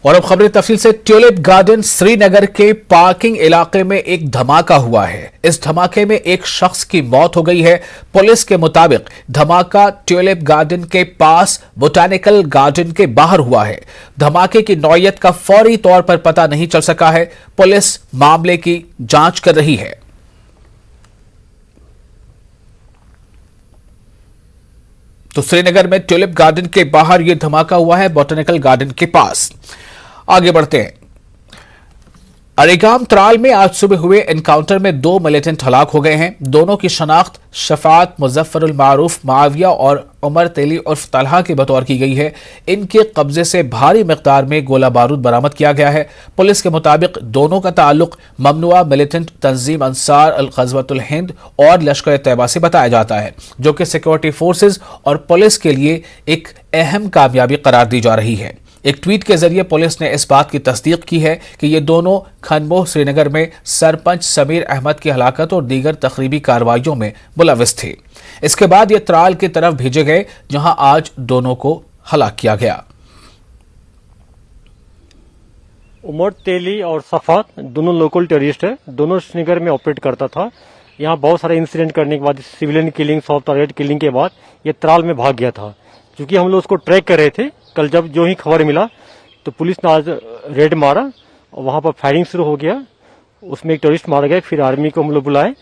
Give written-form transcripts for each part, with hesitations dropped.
और अब खबरें तफसील से। ट्यूलिप गार्डन श्रीनगर के पार्किंग इलाके में एक धमाका हुआ है। इस धमाके में एक शख्स की मौत हो गई है। पुलिस के मुताबिक धमाका ट्यूलिप गार्डन के पास बोटानिकल गार्डन के बाहर हुआ है। धमाके की नौयत का फौरी तौर पर पता नहीं चल सका है। पुलिस मामले की जांच कर रही है। तो श्रीनगर में ट्यूलिप गार्डन के बाहर यह धमाका हुआ है, बोटानिकल गार्डन के पास। आगे बढ़ते हैं। अरेगाम त्राल में आज सुबह हुए एनकाउंटर में 2 मिलिटेंट हलाक हो गए हैं। दोनों की शनाख्त शफात मुजफ्फरुल मारूफ माविया और उमर तेली उर्फ तलहा के बतौर की गई है। इनके कब्जे से भारी मिकदार में गोला बारूद बरामद किया गया है। पुलिस के मुताबिक दोनों का ताल्लुक ममनुआ मिलिटेंट तंजीम अंसार अल ग़ज़वतुल हिंद और लश्कर तैयबा से बताया जाता है, जो कि सिक्योरिटी फोर्सेज और पुलिस के लिए एक अहम कामयाबी करार दी जा रही है। एक ट्वीट के जरिए पुलिस ने इस बात की तस्दीक की है कि ये दोनों खनमोह श्रीनगर में सरपंच समीर अहमद की हलाकत और दीगर तकरीबी कार्रवाइयों में मुलविस थे। इसके बाद ये त्राल की तरफ भेजे गए, जहां आज दोनों को हलाक किया गया। उमर तेली और सफात दोनों लोकल टेररिस्ट है। दोनों श्रीनगर में ऑपरेट करता था। यहाँ बहुत सारे इंसिडेंट करने के बाद, civilian killing, soft target killing के बाद ये त्राल में भाग गया था। क्योंकि हम लोग उसको ट्रैक कर रहे थे, कल जब जो ही खबर मिला तो पुलिस ने आज रेड मारा और वहां पर फायरिंग शुरू हो गया। उसमें एक टेररिस्ट मारा गया। फिर आर्मी को हम लोग बुलाए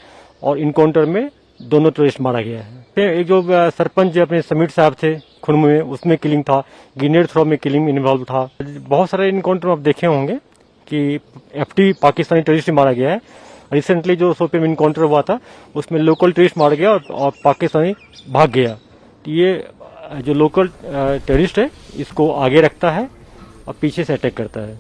और इनकाउंटर में दोनों टेररिस्ट मारा गया है। फिर एक जो सरपंच जो अपने समीर साहब थे खुनमु में, उसमें किलिंग था। ग्रेनेड थ्रो में किलिंग इन्वॉल्व था। बहुत सारे इनकाउंटर आप देखे होंगे कि एफटी पाकिस्तानी टेररिस्ट मारा गया है। रिसेंटली जो सोपे में इनकाउंटर हुआ था उसमें लोकल टेररिस्ट मारा गया और पाकिस्तानी भाग गया। ये जो लोकल टेररिस्ट है इसको आगे रखता है और पीछे से अटैक करता है।